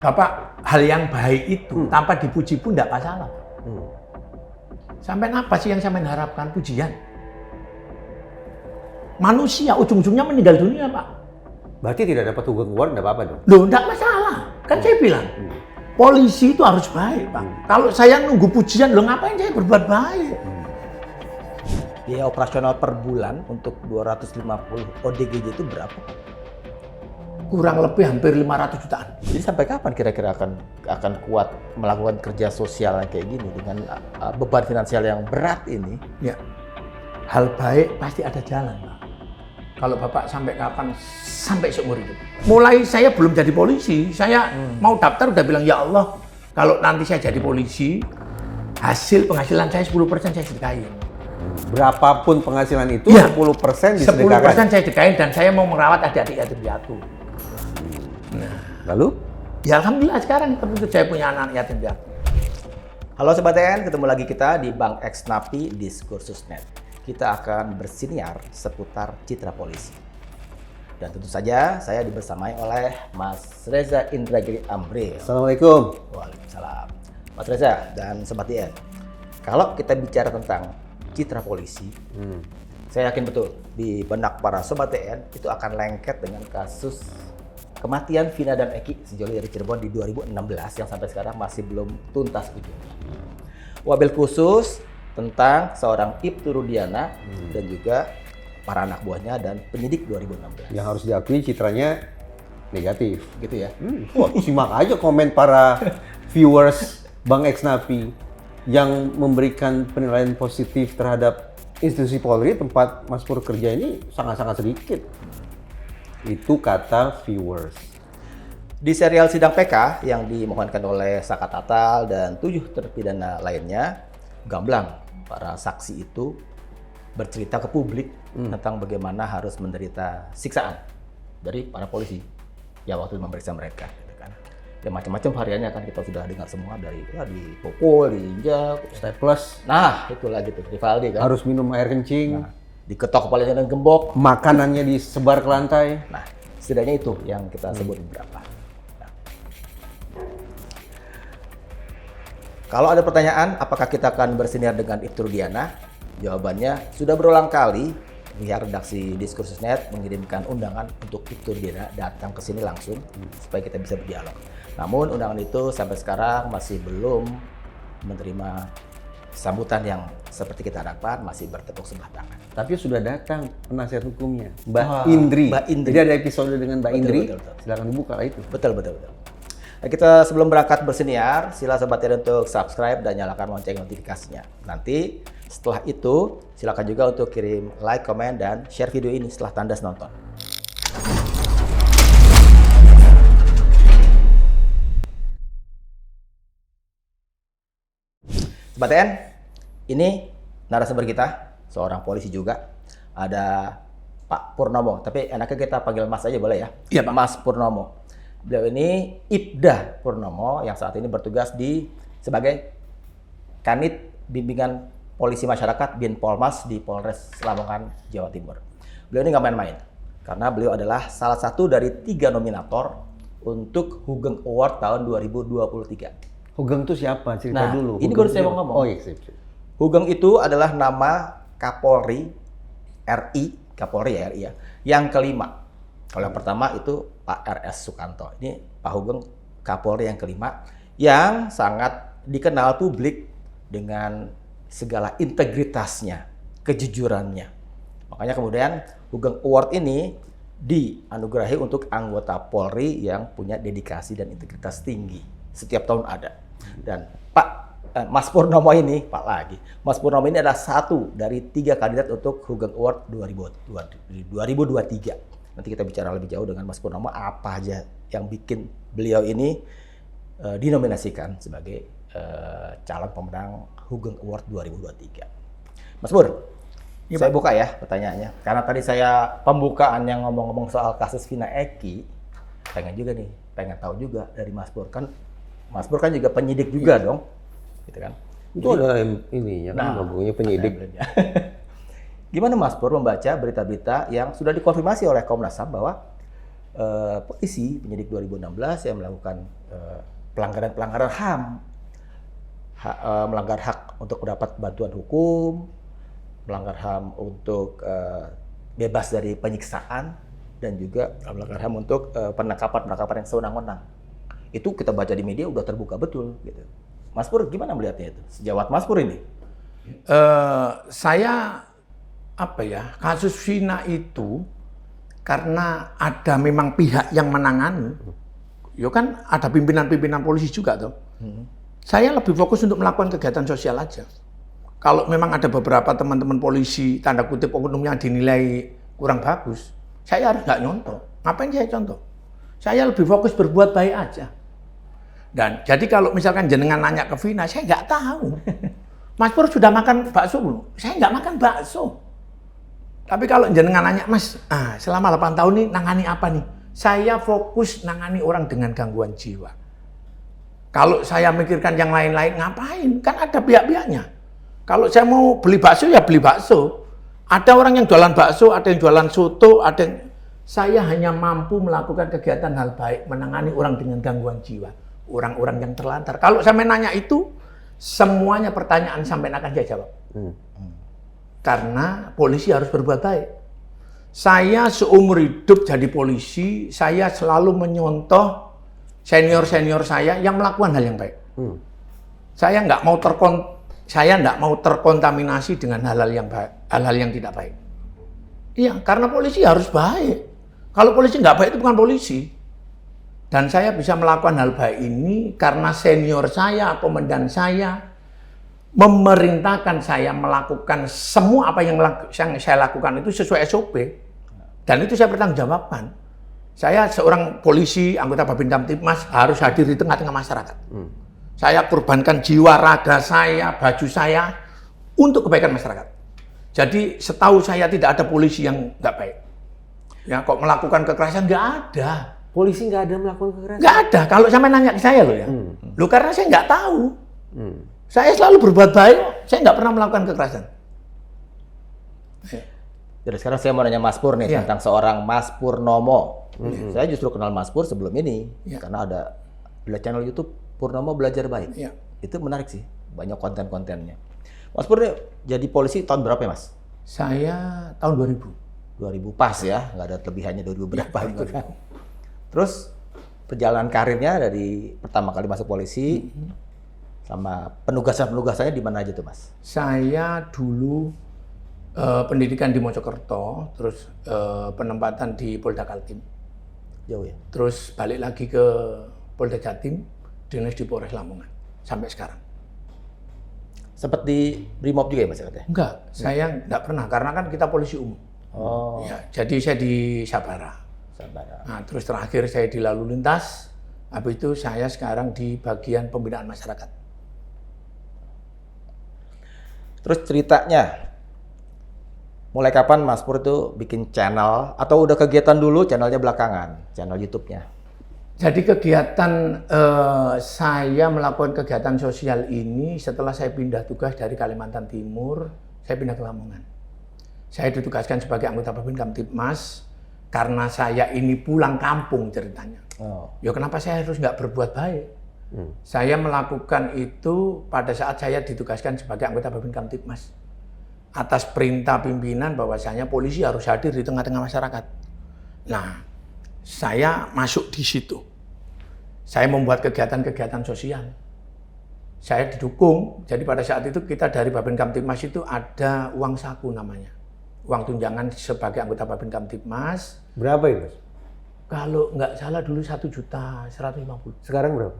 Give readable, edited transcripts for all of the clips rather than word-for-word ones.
Bapak, hal yang baik itu tanpa dipuji pun tidak masalah. Sampai apa sih yang sampai harapkan pujian? Manusia ujung-ujungnya meninggal dunia, Pak. Berarti tidak dapat Hugeng Award, tidak apa-apa dong? Loh, tidak masalah. Kan saya bilang, polisi itu harus baik, Pak. Kalau saya nunggu pujian, loh ngapain saya berbuat baik? Biaya operasional per bulan untuk 250 ODGJ itu berapa? Kurang lebih hampir 500 jutaan. Jadi sampai kapan kira-kira akan kuat melakukan kerja sosial yang kayak gini dengan beban finansial yang berat ini? Ya, hal baik pasti ada jalan, Pak. Kalau Bapak sampai kapan? Sampai seumur hidup. Mulai saya belum jadi polisi, saya mau daftar udah bilang, ya Allah, kalau nanti saya jadi polisi, hasil penghasilan saya 10% saya sedekahin. Berapapun penghasilan itu, Ya, 10% disedekahkan. 10% saya sedekahin dan saya mau merawat adik-adik yatim piatu. Lalu? Ya Alhamdulillah sekarang saya punya anak yatim piatu. Halo Sobat TN, ketemu lagi kita di Bang X Napi Diskursusnet. Kita akan bersiniar seputar citra polisi. Dan tentu saja saya dibersamai oleh Mas Reza Indragiri Amril. Assalamualaikum. Waalaikumsalam. Mas Reza dan Sobat TN, kalau kita bicara tentang citra polisi, saya yakin betul di benak para Sobat TN itu akan lengket dengan kasus kematian Vina dan Eki sejoli dari Cirebon di 2016 yang sampai sekarang masih belum tuntas ujungnya. Wabil khusus tentang seorang Ibtu Rudiana dan juga para anak buahnya dan penyidik 2016. Yang harus diakui citranya negatif. Gitu ya. Wah, simak aja komen para viewers Bang X Napi yang memberikan penilaian positif terhadap institusi Polri tempat Mas Pur kerja ini sangat-sangat sedikit. Itu kata viewers. Di serial sidang PK yang dimohonkan oleh Saka Tatal dan 7 terpidana lainnya, gamblang para saksi itu bercerita ke publik tentang bagaimana harus menderita siksaan dari para polisi yang waktu memeriksa mereka. Gitu kan. Ya macam-macam variannya kan kita sudah dengar semua dari ya, dipukul, diinjak, Staples. nah itulah gitu, Rivaldi kan. Harus minum air kencing. Nah, diketok kepalanya dengan gembok. Makanannya disebar ke lantai. Nah, setidaknya itu yang kita sebut beberapa. Nah. Kalau ada pertanyaan, apakah kita akan bersiniar dengan Ibtu Rudiana? Jawabannya, sudah berulang kali pihak redaksi Diskursusnet mengirimkan undangan untuk Ibtu Rudiana datang ke sini langsung supaya kita bisa berdialog. Namun undangan itu sampai sekarang masih belum menerima sambutan yang seperti kita harapkan, masih bertepuk sebelah tangan. Tapi sudah datang penasihat hukumnya, Mbak Indri. Mbak Indri. Jadi ada episode dengan Mbak Indri. Betul. Silakan dibuka lah itu. Betul. Nah, kita sebelum berangkat bersiniar, sila Sobat TN untuk subscribe dan nyalakan lonceng notifikasinya. Nanti setelah itu, silakan juga untuk kirim like, komen, dan share video ini setelah tandas nonton. Sobat TN, ini narasumber kita, seorang polisi juga. Ada Pak Purnomo, tapi enaknya kita panggil Mas aja boleh ya? Iya, Pak. Mas Purnomo. Beliau ini Ibda Purnomo yang saat ini bertugas sebagai Kanit Bimbingan Polisi Masyarakat Binpolmas di Polres Lamongan, Jawa Timur. Beliau ini nggak main-main, karena beliau adalah salah satu dari 3 nominator untuk Hugeng Award tahun 2023. Hugeng itu siapa? Cerita Nah, dulu. ini Hugeng baru itu saya mau siapa? ngomong. Oh iya, sip. Hugeng itu adalah nama Kapolri Kapolri ya, yang kelima. Kalau yang pertama itu Pak RS Sukanto. Ini Pak Hugeng Kapolri yang kelima, yang sangat dikenal publik dengan segala integritasnya, kejujurannya. Makanya kemudian Hugeng Award ini dianugerahi untuk anggota Polri yang punya dedikasi dan integritas tinggi. Setiap tahun ada. Dan Mas Purnomo ini, Mas Purnomo ini adalah satu dari 3 kandidat untuk Hugeng Award 2023. Nanti kita bicara lebih jauh dengan Mas Purnomo apa aja yang bikin beliau ini dinominasikan sebagai calon pemenang Hugeng Award 2023. Mas Pur, saya buka ya pertanyaannya. Karena tadi saya pembukaan yang ngomong-ngomong soal kasus Vina Eki, pengen tahu juga dari Mas Pur. Mas Pur kan juga penyidik juga dong. Gitu kan. Itu ada ini yang ngomongnya penyidik. Gimana Mas Pur membaca berita-berita yang sudah dikonfirmasi oleh Komnas HAM bahwa polisi, penyidik 2016 yang melakukan pelanggaran-pelanggaran HAM, melanggar hak untuk mendapat bantuan hukum, melanggar HAM untuk bebas dari penyiksaan, dan juga melanggar HAM untuk penangkapan yang sewenang-wenang. Itu kita baca di media udah terbuka betul. Gitu. Mas Pur gimana melihatnya itu? Sejawat Mas Pur ini? Saya kasus Vina itu karena ada memang pihak yang menangani, ya kan ada pimpinan-pimpinan polisi juga tuh. Saya lebih fokus untuk melakukan kegiatan sosial aja. Kalau memang ada beberapa teman-teman polisi tanda kutip oknumnya dinilai kurang bagus, saya harus nggak nyontoh. Ngapain saya contoh? Saya lebih fokus berbuat baik aja. Dan jadi kalau misalkan jenengan nanya ke Vina, saya nggak tahu. Mas Pur sudah makan bakso belum? Saya nggak makan bakso. Tapi kalau jenengan nanya, Mas, selama 8 tahun ini nangani apa nih? Saya fokus nangani orang dengan gangguan jiwa. Kalau saya mikirkan yang lain-lain, ngapain? Kan ada pihak-pihaknya. Kalau saya mau beli bakso, ya beli bakso. Ada orang yang jualan bakso, ada yang jualan soto, ada yang... Saya hanya mampu melakukan kegiatan hal baik, menangani orang dengan gangguan jiwa. Orang-orang yang terlantar. Kalau saya nanya itu, semuanya pertanyaan sampai akan saya jawab. Karena polisi harus berbuat baik. Saya seumur hidup jadi polisi, saya selalu menyontoh senior-senior saya yang melakukan hal yang baik. Saya nggak mau terkontaminasi dengan hal-hal yang baik, hal-hal yang tidak baik. Iya, karena polisi harus baik. Kalau polisi nggak baik itu bukan polisi. Dan saya bisa melakukan hal baik ini karena senior saya, komandan saya, memerintahkan saya melakukan semua apa yang saya lakukan itu sesuai SOP. Dan itu saya bertanggungjawabkan. Saya seorang polisi, anggota Babin Kamtibmas harus hadir di tengah-tengah masyarakat. Saya korbankan jiwa, raga saya, baju saya untuk kebaikan masyarakat. Jadi setahu saya tidak ada polisi yang nggak baik. Ya kok melakukan kekerasan nggak ada. Polisi nggak ada melakukan kekerasan? Nggak ada. Kalau sampai nanya ke saya loh ya. Loh karena saya nggak tahu. Saya selalu berbuat baik, saya nggak pernah melakukan kekerasan. Jadi sekarang saya mau nanya Mas Pur nih tentang seorang Mas Purnomo. Saya justru kenal Mas Pur sebelum ini karena ada channel YouTube Purnomo Belajar Baik. Itu menarik sih, banyak konten-kontennya. Mas Pur nih jadi polisi tahun berapa ya Mas? Saya tahun 2000. 2000 pas ya, nggak ada kelebihannya 2000 berapa gitu kan. Terus perjalanan karirnya dari pertama kali masuk polisi sama penugasan-penugasannya di mana aja tuh Mas? Saya dulu pendidikan di Mojokerto, terus penempatan di Polda Kaltim. Jauh ya? Terus balik lagi ke Polda Jatim, dinas di Polres Lamongan, sampai sekarang. Sempat di Brimob juga ya Mas katanya? Enggak, saya enggak pernah, karena kan kita polisi umum. Oh. Ya, jadi saya di Sabara. Nah, terus terakhir saya di lalu lintas, habis itu saya sekarang di bagian pembinaan masyarakat. Terus ceritanya, mulai kapan Mas Pur itu bikin channel, atau udah kegiatan dulu channelnya belakangan, channel YouTube-nya? Jadi kegiatan, saya melakukan kegiatan sosial ini setelah saya pindah tugas dari Kalimantan Timur, saya pindah ke Lamongan. Saya ditugaskan sebagai anggota Babin Kamtibmas, karena saya ini pulang kampung ceritanya. Ya kenapa saya harus nggak berbuat baik? Saya melakukan itu pada saat saya ditugaskan sebagai anggota Babin Kamtibmas. Atas perintah pimpinan bahwasanya polisi harus hadir di tengah-tengah masyarakat. Nah, saya masuk di situ. Saya membuat kegiatan-kegiatan sosial. Saya didukung, jadi pada saat itu kita dari Babin Kamtibmas itu ada uang saku namanya. Uang tunjangan sebagai anggota Babin Kamtibmas. Berapa itu? Kalau nggak salah dulu 1.150.000. Sekarang berapa?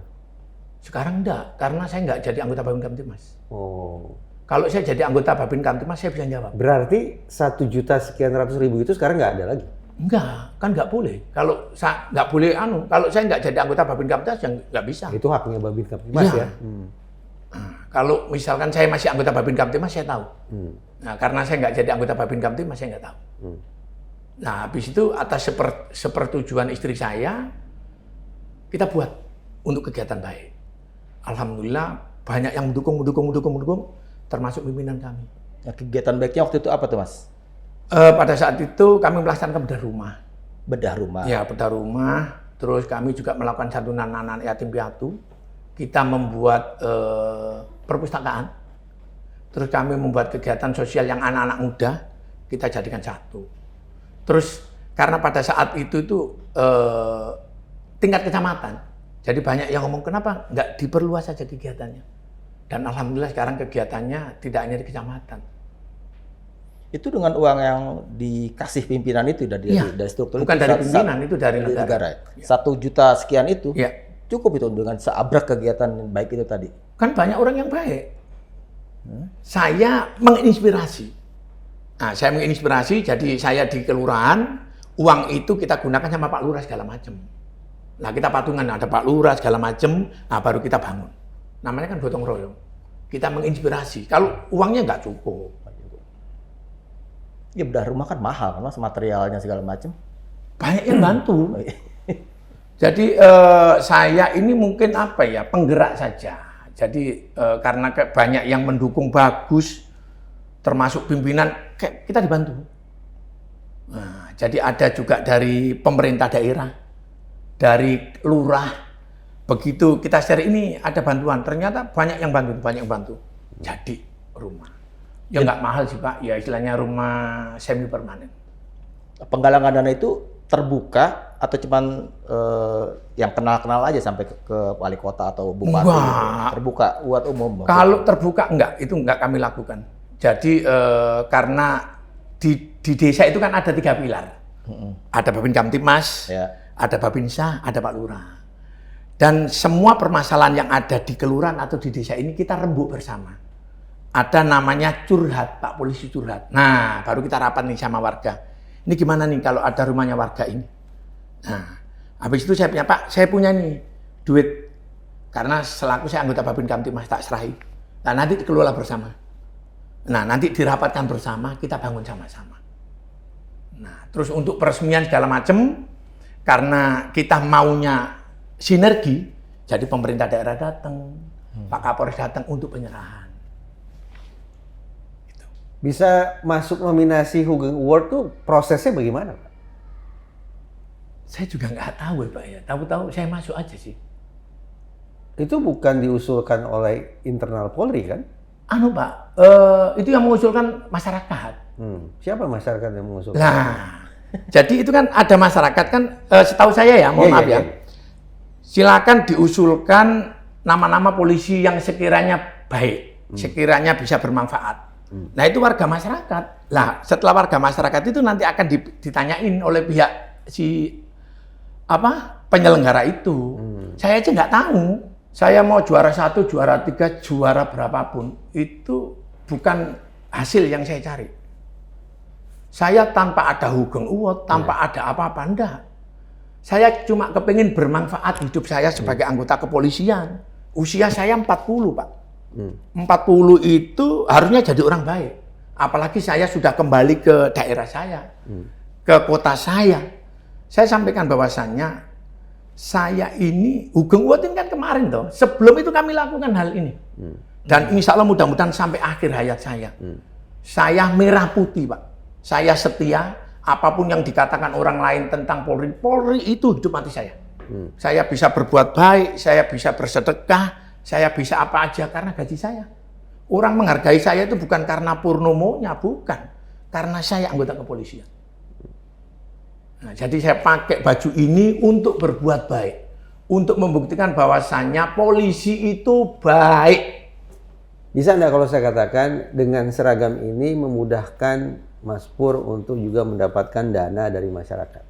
Sekarang enggak, karena saya nggak jadi anggota Babin Kamtibmas. Oh. Kalau saya jadi anggota Babin Kamtibmas, saya bisa jawab. Berarti 1.700.000 itu sekarang nggak ada lagi? Enggak, kan nggak boleh. Kalau nggak boleh, kalau saya nggak jadi anggota Babin Kamtibmas, ya nggak bisa. Itu haknya Babin Kamtibmas ya? Nah, kalau misalkan saya masih anggota Babin Kamtibmas, saya tahu. Nah, karena saya nggak jadi anggota Babin Kamtibmas, saya nggak tahu. Nah, habis itu atas sepertujuan istri saya, kita buat untuk kegiatan baik. Alhamdulillah banyak yang mendukung, termasuk pimpinan kami. Nah, kegiatan baiknya waktu itu apa tuh Mas? Pada saat itu kami melaksanakan bedah rumah bedah rumah. Ya, bedah rumah. Terus kami juga melakukan santunan anak yatim piatu. Kita membuat perpustakaan. Terus kami membuat kegiatan sosial yang anak-anak muda kita jadikan satu. Terus karena pada saat itu tingkat kecamatan, jadi banyak yang ngomong kenapa nggak diperluas saja kegiatannya. Dan alhamdulillah sekarang kegiatannya tidak hanya di kecamatan. Itu dengan uang yang dikasih pimpinan itu dari struktur bukan itu, dari pimpinan, itu dari negara. Ya. 1 juta sekian itu Ya. cukup itu dengan seabrak kegiatan baik itu tadi. Kan banyak orang yang baik. Saya menginspirasi. Nah, saya menginspirasi, jadi saya di kelurahan, uang itu kita gunakan sama Pak Lurah segala macam. Nah, kita patungan, ada Pak Lurah segala macam, nah baru kita bangun. Namanya kan gotong royong. Kita menginspirasi. Kalau uangnya nggak cukup. Ya bedah rumah kan mahal kan Mas, materialnya segala macam. Banyak yang bantu. Jadi saya ini mungkin apa ya, penggerak saja. Jadi karena banyak yang mendukung bagus, termasuk pimpinan, kita dibantu. Nah, jadi ada juga dari pemerintah daerah, dari lurah. Begitu kita share ini ada bantuan, ternyata banyak yang bantu. Jadi rumah. Ya nggak mahal sih Pak, ya istilahnya rumah semi permanen. Penggalangan dana itu terbuka atau cuman yang kenal-kenal aja sampai ke wali kota atau bupati? Enggak. Terbuka buat umum? Kalau terbuka itu enggak kami lakukan. Jadi karena di desa itu kan ada 3 pilar. Ada Babin Kamtibmas, ada Babinsa, ada Pak Lurah. Dan semua permasalahan yang ada di kelurahan atau di desa ini kita rembuk bersama. Ada namanya curhat, Pak Polisi curhat. Nah, baru kita rapat nih sama warga. Ini gimana nih kalau ada rumahnya warga ini? Nah, habis itu saya punya, Pak, saya punya nih duit. Karena selaku saya anggota Babin Kamtibmas tak serahi. Nah, nanti dikelola bersama. Nah, nanti dirapatkan bersama, kita bangun sama-sama. Nah, terus untuk peresmian segala macam, karena kita maunya sinergi, jadi pemerintah daerah datang, Pak Kapolres datang untuk penyerahan. Bisa masuk nominasi Hugeng Award tuh prosesnya bagaimana, Pak? Saya juga nggak tahu ya Pak ya, tahu-tahu saya masuk aja sih. Itu bukan diusulkan oleh internal Polri kan? Pak, itu yang mengusulkan masyarakat. Siapa masyarakat yang mengusulkan? Nah, jadi itu kan ada masyarakat kan, setahu saya ya, mohon maaf ya. Silakan diusulkan nama-nama polisi yang sekiranya baik, sekiranya bisa bermanfaat. Nah itu warga masyarakat. Nah setelah warga masyarakat itu nanti akan ditanyain oleh pihak penyelenggara itu. Saya aja nggak tahu. Saya mau juara 1, juara 3, juara berapapun itu bukan hasil yang saya cari. Saya tanpa ada Hugeng Award, tanpa ada apa-apa, enggak. Saya cuma kepingin bermanfaat hidup saya sebagai anggota kepolisian. Usia saya 40, Pak. 40 itu harusnya jadi orang baik. Apalagi saya sudah kembali ke daerah saya, ke kota saya. Saya sampaikan bahwasannya, saya ini, Hugeng Award ini kan kemarin toh. Sebelum itu kami lakukan hal ini. Dan insya Allah mudah-mudahan sampai akhir hayat saya. Saya merah putih, Pak. Saya setia, apapun yang dikatakan orang lain tentang Polri, Polri itu hidup mati saya. Saya bisa berbuat baik, saya bisa bersedekah, saya bisa apa aja karena gaji saya. Orang menghargai saya itu bukan karena purnomonya, bukan. Karena saya anggota kepolisian. Nah, jadi saya pakai baju ini untuk berbuat baik. Untuk membuktikan bahwasannya polisi itu baik. Bisa nggak kalau saya katakan dengan seragam ini memudahkan Mas Pur untuk juga mendapatkan dana dari masyarakat?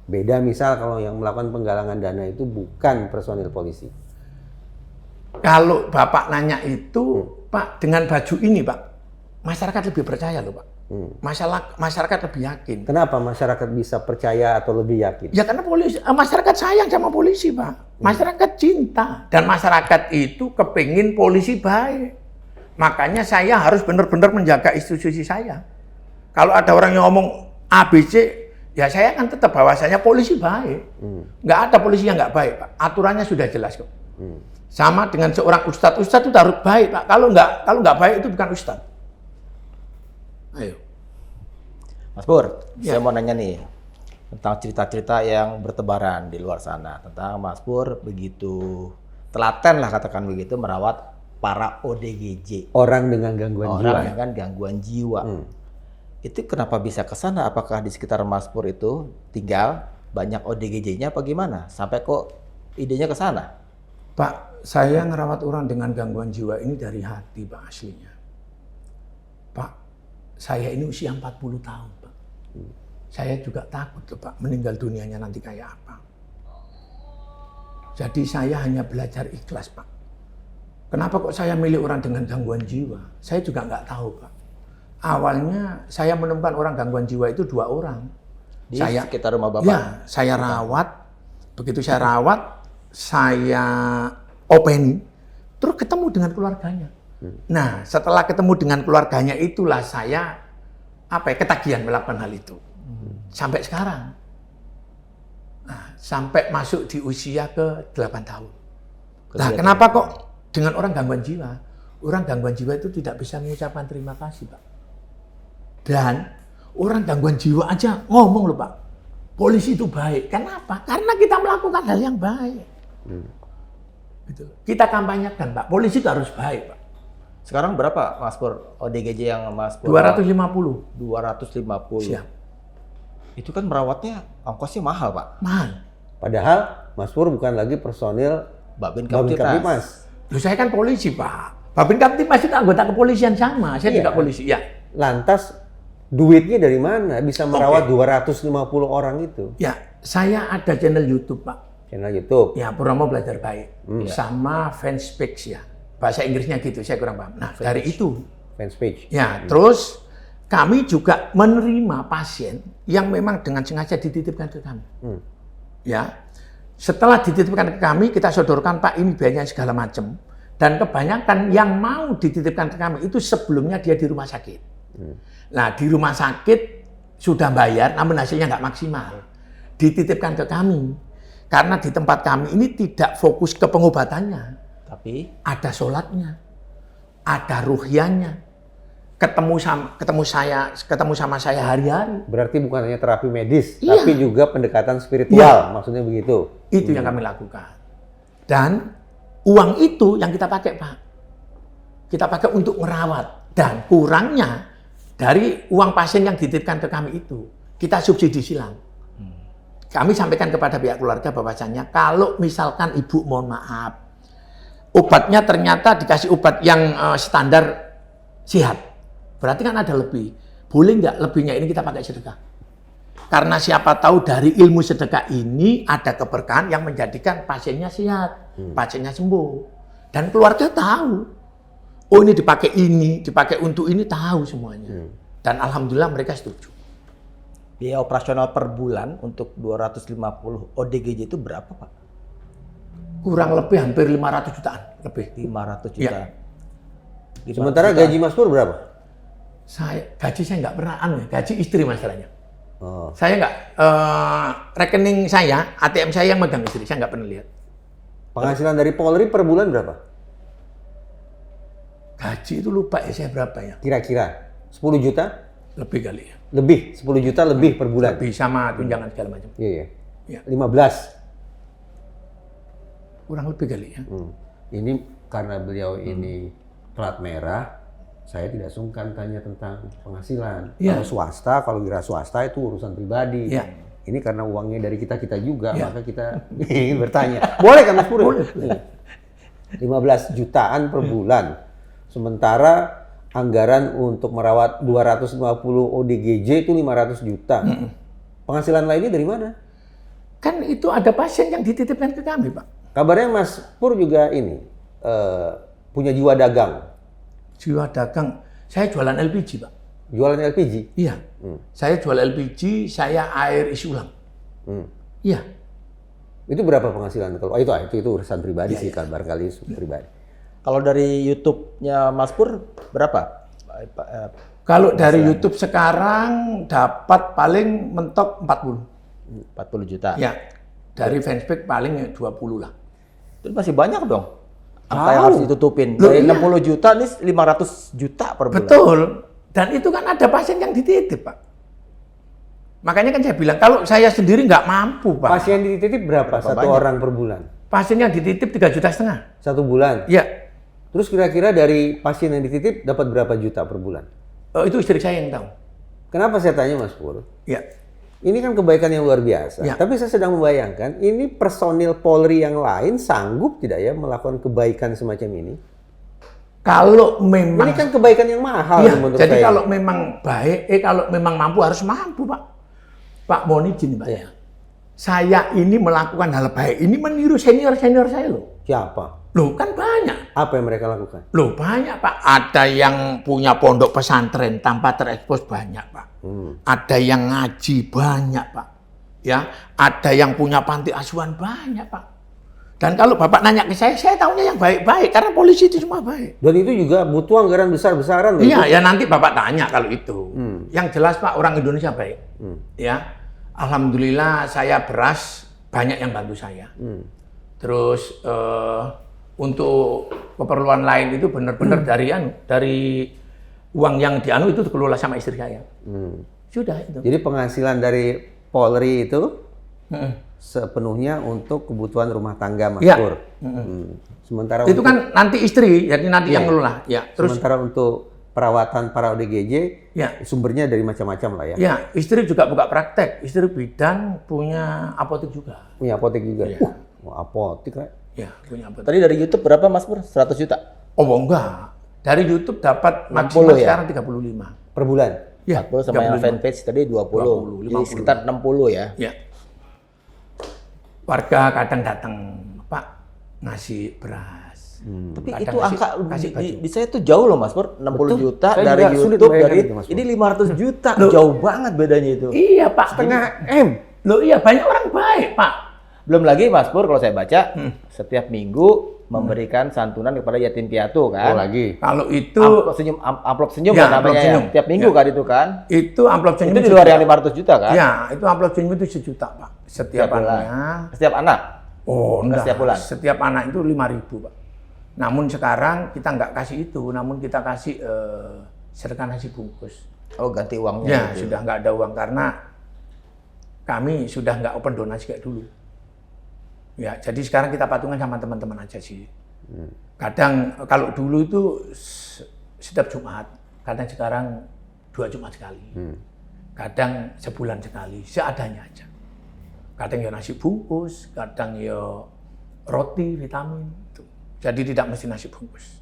Beda misal kalau yang melakukan penggalangan dana itu bukan personil polisi. Kalau Bapak nanya itu, Pak, dengan baju ini, Pak, masyarakat lebih percaya loh, Pak. Masyarakat lebih yakin. Kenapa masyarakat bisa percaya atau lebih yakin? Ya karena masyarakat sayang sama polisi, Pak. Masyarakat cinta. Dan masyarakat itu kepingin polisi baik. Makanya saya harus benar-benar menjaga institusi saya. Kalau ada orang yang ngomong ABC, ya saya akan tetap bahwasanya polisi baik. Nggak ada polisi yang nggak baik, Pak. Aturannya sudah jelas kok. Sama dengan seorang ustadz itu harus baik, Pak. Kalau nggak baik itu bukan ustadz. Ayo. Mas Pur, saya mau nanya nih. tentang cerita-cerita yang bertebaran di luar sana tentang Mas Pur begitu telaten lah katakan begitu merawat para ODGJ, Orang dengan gangguan jiwa. orang dengan gangguan jiwa. Itu kenapa bisa ke sana? Apakah di sekitar Mas Pur itu tinggal banyak ODGJ-nya apa gimana? Sampai kok idenya ke sana? Pak, saya ngerawat orang dengan gangguan jiwa ini dari hati, Pak, aslinya. Pak, saya ini usia 40 tahun, Pak. Saya juga takut tuh, Pak, meninggal dunianya nanti kayak apa. Jadi saya hanya belajar ikhlas, Pak. Kenapa kok saya milih orang dengan gangguan jiwa? Saya juga nggak tahu, Pak. Awalnya saya menemukan orang gangguan jiwa itu 2 orang. Di sekitar rumah Bapak? Ya, saya rawat. Begitu saya rawat, saya openi, terus ketemu dengan keluarganya. Nah, setelah ketemu dengan keluarganya itulah saya ketagihan melakukan hal itu. Sampai sekarang. Nah, sampai masuk di usia ke 8 tahun. Nah, kenapa kok dengan orang gangguan jiwa? Orang gangguan jiwa itu tidak bisa mengucapkan terima kasih, Pak. Dan orang gangguan jiwa aja ngomong loh, Pak. Polisi itu baik. Kenapa? Karena kita melakukan hal yang baik. Gitu. Kita kampanyekan, Pak. Polisi itu harus baik, Pak. Sekarang berapa Mas Pur ODGJ yang Mas Pur? 250. 250. Siap. Itu kan merawatnya ongkosnya mahal, Pak. Mahal. Padahal Mas Pur bukan lagi personil Babin Babin Kamtipmas. Kamtipmas. Loh, saya kan polisi, Pak. Babin Kamtipmas itu anggota kepolisian sama. Saya Iya. juga polisi, ya. Lantas duitnya dari mana bisa merawat 250 orang itu? Ya, saya ada channel YouTube, Pak. Channel YouTube. Ya, Purnomo Belajar Baik. Sama fanspage ya. Bahasa Inggrisnya gitu, saya kurang paham. Nah, dari itu. Fanspage. Ya, terus kami juga menerima pasien yang memang dengan sengaja dititipkan ke kami. Ya, setelah dititipkan ke kami, kita sodorkan, Pak, ini biayanya segala macam. Dan kebanyakan yang mau dititipkan ke kami itu sebelumnya dia di rumah sakit. Nah, di rumah sakit sudah bayar, namun hasilnya nggak maksimal. Dititipkan ke kami. Karena di tempat kami ini tidak fokus ke pengobatannya. Tapi Ada sholatnya, ada ruhiyahnya. Ketemu sama saya hari-hari. Berarti bukan hanya terapi medis, Iya. tapi juga pendekatan spiritual, Iya. maksudnya begitu. Itu yang kami lakukan. Dan uang itu yang kita pakai, Pak. Kita pakai untuk merawat. Dan kurangnya dari uang pasien yang dititipkan ke kami itu, kita subsidi silang. Kami sampaikan kepada pihak keluarga bahwasannya kalau misalkan ibu mohon maaf, obatnya ternyata dikasih obat yang standar sehat. Berarti kan ada lebih. Boleh nggak lebihnya ini kita pakai sedekah? Karena siapa tahu dari ilmu sedekah ini ada keberkahan yang menjadikan pasiennya sehat, pasiennya sembuh. Dan keluarga tahu. Oh, ini dipakai untuk ini, tahu semuanya. Dan alhamdulillah mereka setuju. biaya operasional per bulan untuk 250 ODGJ itu berapa, Pak? Kurang lebih hampir 500 jutaan lebih. 500 juta. Iya. 500 Sementara juta. gaji Mas Pur berapa? Gaji saya nggak pernah gaji istri masalahnya. Oh. Saya nggak rekening saya, ATM saya yang megang istri, saya nggak pernah lihat. Penghasilan dari Polri per bulan berapa? Gaji itu lupa ya saya berapa ya? Kira-kira 10 juta? Lebih kali ya. Lebih, 10 juta lebih per bulan. Lebih sama tunjangan segala macam. Iya, iya. Ya. 15. Kurang lebih kali ya. Ini karena beliau ini plat merah, saya tidak sungkan tanya tentang penghasilan. Iya. Kalau swasta, kalau wira swasta itu urusan pribadi. Iya. Ini karena uangnya dari kita-kita juga, Iya. maka kita ingin bertanya. Boleh kan Mas Pur? Boleh. 15 jutaan per bulan. Sementara anggaran untuk merawat 250 ODGJ itu 500 juta. Penghasilan lainnya dari mana? Kan itu ada pasien yang dititipkan ke kami, Pak. Kabarnya Mas Pur juga ini punya jiwa dagang. Jiwa dagang. Saya jualan LPG, Pak. Jualan LPG? Iya. Saya jual LPG, saya air isi ulang. Iya. Itu berapa penghasilan? Kalau itu urusan pribadi Iya, sih, kan barangkali pribadi. Kalau dari YouTube-nya Mas Pur berapa? Kalau dari YouTube sekarang dapat paling mentok 40. 40 juta. Ya. Dari fanspage paling 20 lah. Itu masih banyak dong. Apa yang Tahu. harus ditutupin? Loh, Dari iya. 60 juta nih 500 juta per bulan. Betul. Dan itu kan ada pasien yang dititip, Pak. Makanya kan saya bilang, kalau saya sendiri nggak mampu, Pak. Pasien dititip berapa satu banyak? orang per bulan? Pasien yang dititip 3,5 juta. Satu bulan? Iya. Terus kira-kira dari pasien yang dititip dapat berapa juta per bulan? Itu istri saya yang tahu. Kenapa saya tanya Mas Pur? Iya. Ini kan kebaikan yang luar biasa. Ya. Tapi saya sedang membayangkan, ini personil Polri yang lain sanggup tidak ya melakukan kebaikan semacam ini? Kalau memang... Ini kan kebaikan yang mahal Iya, menurut jadi saya. kalau memang baik, kalau memang mampu harus mampu, Pak. Pak, mohon izin, Pak. Iya. Saya ini melakukan hal baik, ini meniru senior-senior saya loh. Siapa? Loh, kan banyak. Apa yang mereka lakukan? Loh, banyak, Pak. Ada yang punya pondok pesantren tanpa terekspos, banyak, Pak. Ada yang ngaji, banyak, Pak. Ya, ada yang punya panti asuhan, banyak, Pak. Dan kalau Bapak nanya ke saya tahunya yang baik-baik, karena polisi itu semua baik. Dan itu juga butuh anggaran besar-besaran. Iya, ya nanti Bapak tanya kalau itu. Yang jelas, Pak, orang Indonesia baik. Ya, alhamdulillah saya beras banyak yang bantu saya. Terus untuk keperluan lain itu benar-benar dari uang yang dianu itu dikelola sama istri saya. Sudah itu. Jadi penghasilan dari Polri itu sepenuhnya untuk kebutuhan rumah tangga Mas Ya. Pur. Sementara Itu untuk, kan nanti istri, jadi nanti Iya. yang ngelola. Ya, terus sementara untuk perawatan para ODGJ ya, sumbernya dari macam-macam lah ya. ya, istri juga buka praktek. Istri bidan punya apotek juga. Punya apotek juga. Iya. Apotek kan. Ya, punya apotek. Tadi dari YouTube berapa Mas Pur? 100 juta? Oh, enggak. Dari YouTube dapat 60 maksimal ya? sekarang 35. Per bulan. Ya, 40 sama yang 35. fanpage tadi 20. 20, Jadi sekitar 60 ya. Ya. Warga kadang datang, Pak, ngasih beras. Tapi Kadang itu kasih- angka kasih baju. di saya tuh jauh loh Mas Pur. 60 Betul. juta Saya dari juga sulit YouTube, membayangkan dari itu, Mas Pur. ini 500 juta. Loh. Jauh banget bedanya itu. Iya, Pak. Setengah M. Loh, iya, banyak orang baik, Pak. Belum lagi Mas Pur kalau saya baca setiap minggu memberikan santunan kepada yatim piatu kan. Oh lagi. Kalau itu Amplop senyum Ya, kan namanya amplop ya. senyum. Tiap minggu Ya. kan itu kan. itu amplop senyum Itu di luar yang 500 juta kan? Ya, itu amplop senyum itu 1 juta, Pak. Setiap bulan. anaknya. Setiap anak. Oh, enggak. Setiap bulan? Setiap anak itu 5.000, Pak. Namun sekarang kita nggak kasih itu, namun kita kasih sedekah nasi bungkus. Oh, ganti uangnya. Ya, gitu. sudah nggak ada uang karena kami sudah nggak open donasi kayak dulu. Ya, jadi sekarang kita patungan sama teman-teman aja sih. Kadang kalau dulu itu setiap Jumat, kadang sekarang 2 Jumat sekali. Kadang sebulan sekali, seadanya aja. Kadang ya nasi bungkus, kadang ya roti, vitamin. Gitu. Jadi tidak mesti nasi bungkus.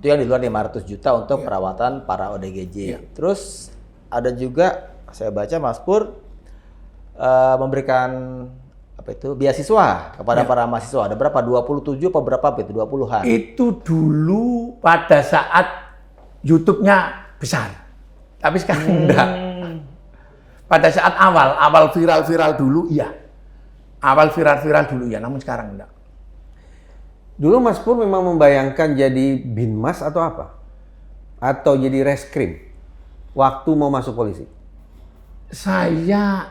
Itu yang di luar 500 juta untuk perawatan para ODGJ. Iya. Terus ada juga saya baca Mas Pur memberikan apa itu beasiswa kepada para mahasiswa. Ada berapa? 27 apa berapa itu? 20-an. Itu dulu pada saat YouTube-nya besar. Tapi sekarang enggak. Pada saat awal viral-viral dulu iya. Awal viral-viral dulu ya, namun sekarang enggak. Dulu Mas Pur memang membayangkan jadi binmas atau apa? Atau jadi reskrim? Waktu mau masuk polisi? Saya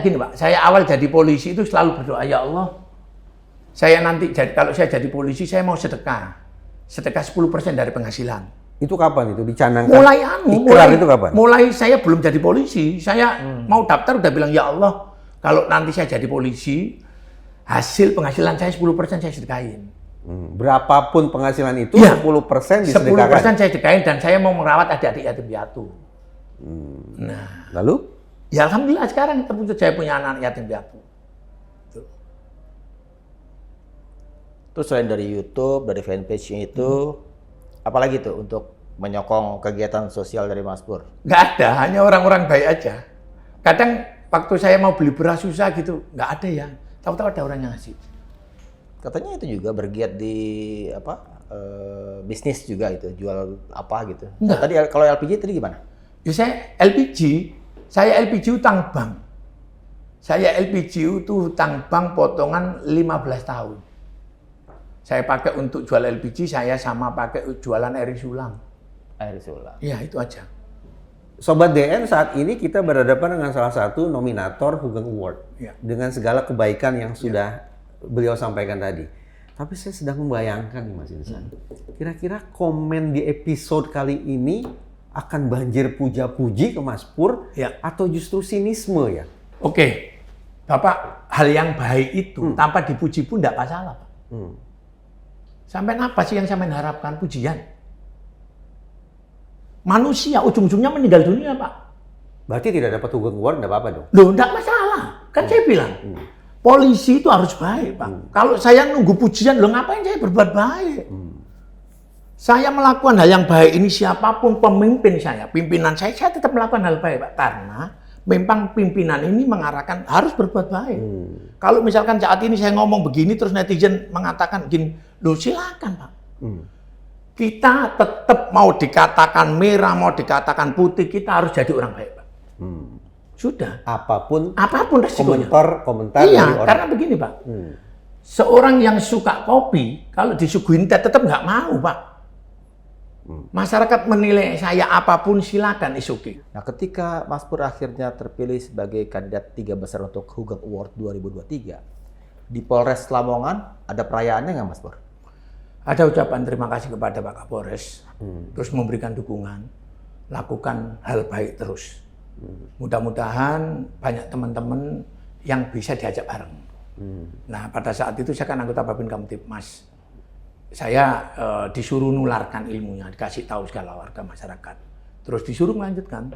gini Pak, saya awal jadi polisi itu selalu berdoa, ya Allah, kalau saya jadi polisi, saya mau sedekah 10% dari penghasilan. Itu kapan itu dicanangkan? Mulai itu kapan? Mulai saya belum jadi polisi, saya mau daftar udah bilang, ya Allah, kalau nanti saya jadi polisi, hasil penghasilan saya 10% saya sedekahin. Berapapun penghasilan itu, Iya. 10% disedekahkan. 10% saya sedekahin dan saya mau merawat adik-adik yatim piatu. Nah, Lalu? ya alhamdulillah sekarang terwujud saya punya anak yatim piatu. Terus selain dari YouTube, dari fanpage-nya itu, apalagi tuh untuk menyokong kegiatan sosial dari Mas Pur? Nggak ada, hanya orang-orang baik aja. Kadang waktu saya mau beli beras susah gitu, nggak ada ya. Tahu-tahu ada orang yang ngasih. Katanya itu juga bergiat di bisnis juga itu, jual apa gitu. Enggak. Tadi kalau LPG tadi gimana? Ya saya LPG utang bank. Saya LPG itu hutang bank potongan 15 tahun. Saya pakai untuk jual LPG, saya sama pakai jualan air sulam. Air sulam. Ya, itu aja. Sobat DN, saat ini kita berhadapan dengan salah satu nominator Hugeng Award. Ya. Dengan segala kebaikan yang sudah beliau sampaikan tadi. Tapi saya sedang membayangkan nih Mas Insan. Kira-kira komen di episode kali ini akan banjir puja-puji ke Mas Pur Ya. atau justru sinisme ya? Oke, Bapak, hal yang baik itu tanpa dipuji pun tidak masalah, Pak. Sampai apa sih yang sampai harapkan pujian? Manusia ujung-ujungnya meninggal dunia, Pak. Berarti tidak dapat Sugeng Award, enggak apa-apa dong? Loh, tidak masalah. Kan saya bilang, polisi itu harus baik, Pak. Kalau saya nunggu pujian, loh ngapain saya berbuat baik? Saya melakukan hal yang baik ini siapapun pemimpin saya, pimpinan saya tetap melakukan hal baik, Pak. Karena memang pimpinan ini mengarahkan harus berbuat baik. Kalau misalkan saat ini saya ngomong begini, terus netizen mengatakan gini, loh silakan, Pak. Kita tetap mau dikatakan merah, mau dikatakan putih, kita harus jadi orang baik, Pak. Sudah. Apapun resikonya. komentar Iya, dari orang. karena begini, Pak. Seorang yang suka kopi, kalau disuguhin teh tetap nggak mau, Pak. Masyarakat menilai saya apapun silakan, is okay. Nah, ketika Mas Pur akhirnya terpilih sebagai kandidat 3 besar untuk Sugeng Award 2023, di Polres Lamongan ada perayaannya nggak, Mas Pur? Ada ucapan terima kasih kepada Pak Kapolres, terus memberikan dukungan, lakukan hal baik terus. Mudah-mudahan banyak teman-teman yang bisa diajak bareng. Nah, pada saat itu saya kan anggota Babin Kamtibmas. Saya disuruh nularkan ilmunya, dikasih tahu segala warga masyarakat. Terus disuruh lanjutkan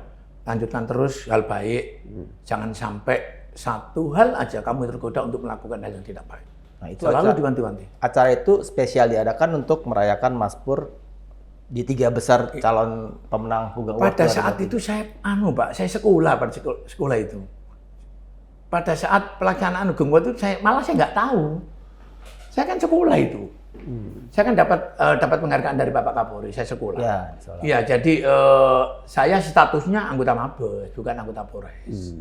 terus hal baik. Jangan sampai satu hal aja kamu tergoda untuk melakukan hal yang tidak baik. Nah, itu Selalu diwanti-wanti. Acara itu spesial diadakan untuk merayakan Mas Pur di 3 besar calon pemenang Sugeng Award. Pada saat itu saya Pak, saya sekolah pada sekolah itu. Pada saat pelaksanaan Sugeng Award itu saya nggak tahu. Saya kan sekolah itu. Saya kan dapat penghargaan dari Bapak Kapolri, saya sekolah. Ya, iya, jadi saya statusnya anggota Mabes, bukan anggota Polres.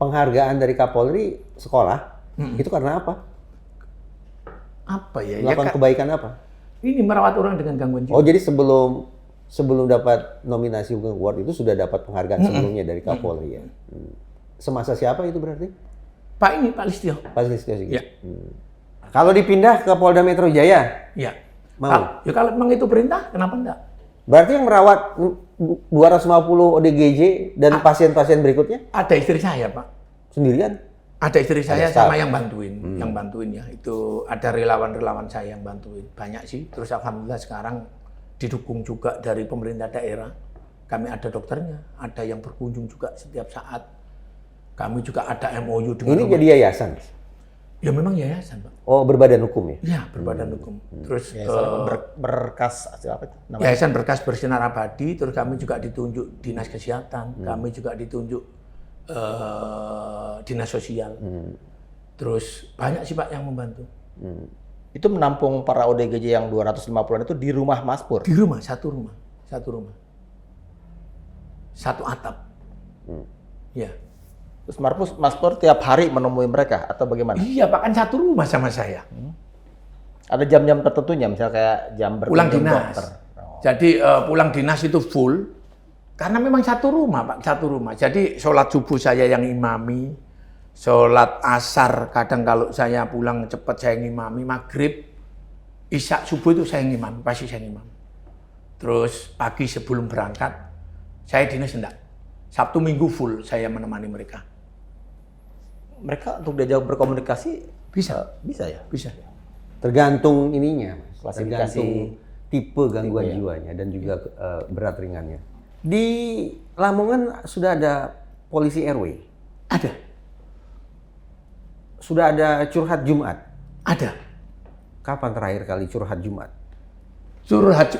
Penghargaan dari Kapolri sekolah, itu karena apa? Apa ya? Melakukan kebaikan apa? Ini merawat orang dengan gangguan jiwa. Oh, jadi sebelum dapat nominasi Sugeng Award itu sudah dapat penghargaan sebelumnya dari Kapolri ya? Semasa siapa itu berarti? Pak Listio. Pak Listio Sigit. Ya. Kalau dipindah ke Polda Metro Jaya, Ya. mau? Ya kalau memang itu perintah, kenapa enggak? Berarti yang merawat 250 ODGJ dan pasien-pasien berikutnya Ada istri saya, Pak. sendirian? Ada istri saya staff. sama yang bantuin ya. Itu ada relawan-relawan saya yang bantuin. Banyak sih. Terus alhamdulillah sekarang didukung juga dari pemerintah daerah. Kami ada dokternya, ada yang berkunjung juga setiap saat. Kami juga ada MOU dengan Ini jadi yayasan? Ya memang yayasan, Pak. Oh, berbadan hukum ya? Ya, berbadan hukum. Terus berkas apa itu namanya? Yayasan Berkas Bersinar Abadi, terus kami juga ditunjuk Dinas Kesehatan, kami juga ditunjuk Dinas Sosial. Terus banyak sih Pak yang membantu. Itu menampung para ODGJ yang 250-an itu di rumah Mas Pur? Di rumah, satu rumah. Satu atap. Ya. Terus Mas Pur tiap hari menemui mereka atau bagaimana? Iya Pak, kan satu rumah sama saya. Ada jam-jam tertentunya, misalnya kayak jam Pulang berkunjung dinas. dokter. Jadi pulang dinas itu full. Karena memang satu rumah Pak, satu rumah. Jadi sholat subuh saya yang imami. Sholat asar, kadang kalau saya pulang cepat saya ngimami. Maghrib, isya subuh itu saya ngimami, pasti saya ngimami. Terus pagi sebelum berangkat, saya dinas enggak. Sabtu Minggu full saya menemani mereka. Mereka untuk diajak berkomunikasi Bisa. bisa ya? Bisa. Tergantung ininya, Mas. Klasifikasi Tergantung tipe gangguan jiwanya dan juga berat ringannya. Di Lamongan sudah ada polisi RW? Ada. Sudah ada curhat Jumat? Ada. Kapan terakhir kali curhat Jumat?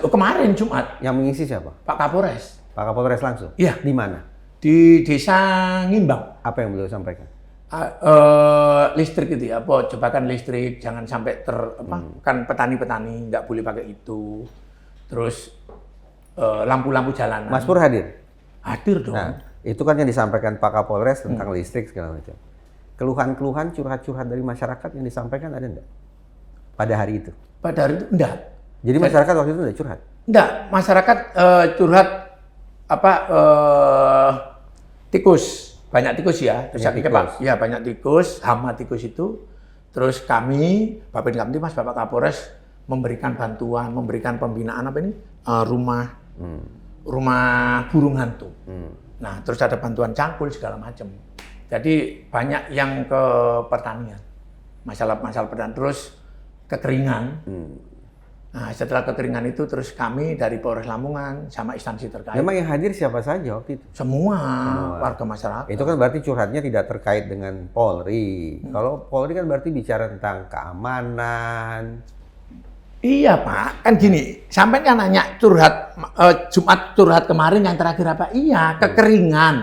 Kemarin Jumat, Yang mengisi siapa? Pak Kapolres. Pak Kapolres langsung? Iya. Di mana? Di Desa Ngimbang. Apa yang beliau sampaikan? Listrik itu ya, jebakan listrik, jangan sampai kan petani-petani nggak boleh pakai itu. Terus lampu-lampu jalanan. Mas Pur hadir? Hadir dong. Nah, itu kan yang disampaikan Pak Kapolres tentang listrik segala macam. Keluhan-keluhan, curhat-curhat dari masyarakat yang disampaikan ada enggak? Pada hari itu? Pada hari itu enggak. Jadi masyarakat waktu itu enggak curhat? Enggak, masyarakat curhat tikus. Banyak tikus ya. Terus Banyak tikus. Pak, ya banyak tikus, hama tikus itu. Terus kami, Babin Kamtibmas, Bapak Kapolres memberikan bantuan, memberikan pembinaan rumah rumah burung hantu. Nah, terus ada bantuan cangkul segala macam. Jadi banyak yang ke pertanian, masalah-masalah pertanian, terus kekeringan. Nah, setelah kekeringan itu terus kami dari Polres Lamongan sama instansi terkait. Memang yang hadir siapa saja waktu itu? Semua warga masyarakat. Itu kan berarti curhatnya tidak terkait dengan Polri. Kalau Polri kan berarti bicara tentang keamanan. Iya Pak, kan gini, sampai kan nanya curhat Jumat curhat kemarin yang terakhir apa? Iya, kekeringan.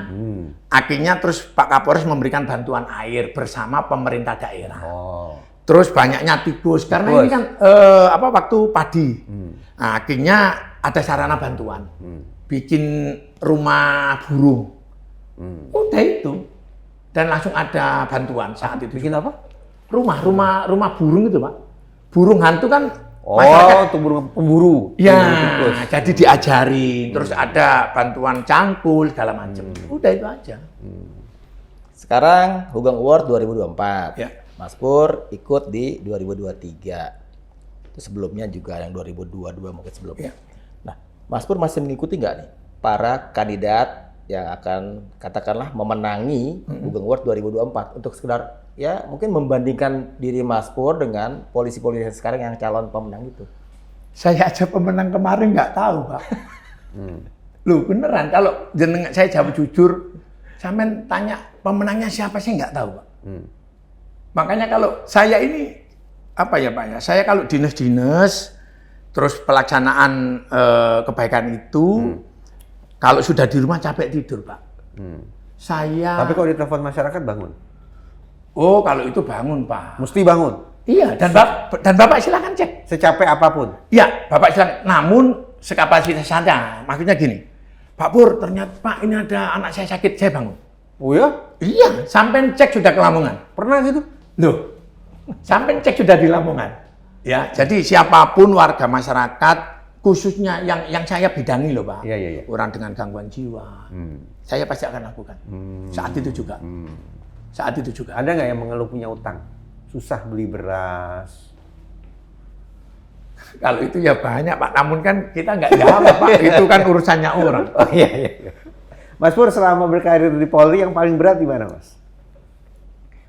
Akhirnya terus Pak Kapolres memberikan bantuan air bersama pemerintah daerah. Terus banyaknya tikus karena ini kan waktu padi. Nah, akhirnya ada sarana bantuan, bikin rumah burung. Udah itu, dan langsung ada bantuan saat itu. Bikin apa? Rumah burung itu Pak. Burung hantu kan. Untuk burung pemburu. Ya, jadi diajarin, terus ada bantuan cangkul segala macam. Udah itu aja. Sekarang Hugeng Award 2024. Ya. Mas Pur ikut di 2023. Itu sebelumnya juga yang 2022 mungkin sebelumnya. Nah, Mas Pur masih mengikuti nggak nih para kandidat yang akan katakanlah memenangi Hugeng Award 2024 untuk sekedar ya mungkin membandingkan diri Mas Pur dengan polisi-polisi sekarang yang calon pemenang itu? Saya aja pemenang kemarin nggak tahu Pak. Loh beneran, kalau jenengan saya jawab jujur, sampean tanya pemenangnya siapa sih nggak tahu Pak. Makanya kalau saya ini apa ya Pak ya, saya kalau dinas-dinas terus pelaksanaan kebaikan itu kalau sudah di rumah capek tidur Pak. Saya. Tapi kalau ditelepon masyarakat bangun. Oh kalau itu bangun Pak. Mesti bangun. Iya dan Bapak silakan cek. Secapek apapun. Iya Bapak silakan. Namun sekapasitas saya. Maksudnya gini, Pak Pur ternyata Pak ini ada anak saya sakit, saya bangun. Oh ya? Iya, sampai cek sudah ke Lamongan. Pernah gitu? Loh, sampai cek sudah di Lamongan. Ya, jadi siapapun warga masyarakat, khususnya yang saya bidangi loh Pak. Iya. Orang dengan gangguan jiwa, saya pasti akan lakukan. Saat itu juga. Saat itu juga. Ada nggak yang mengeluh punya utang? Susah beli beras. Kalau itu ya banyak Pak, namun kan kita nggak jawab Pak. Itu kan urusannya orang. Oh iya. Mas Pur selama berkarir di Polri yang paling berat di mana Mas?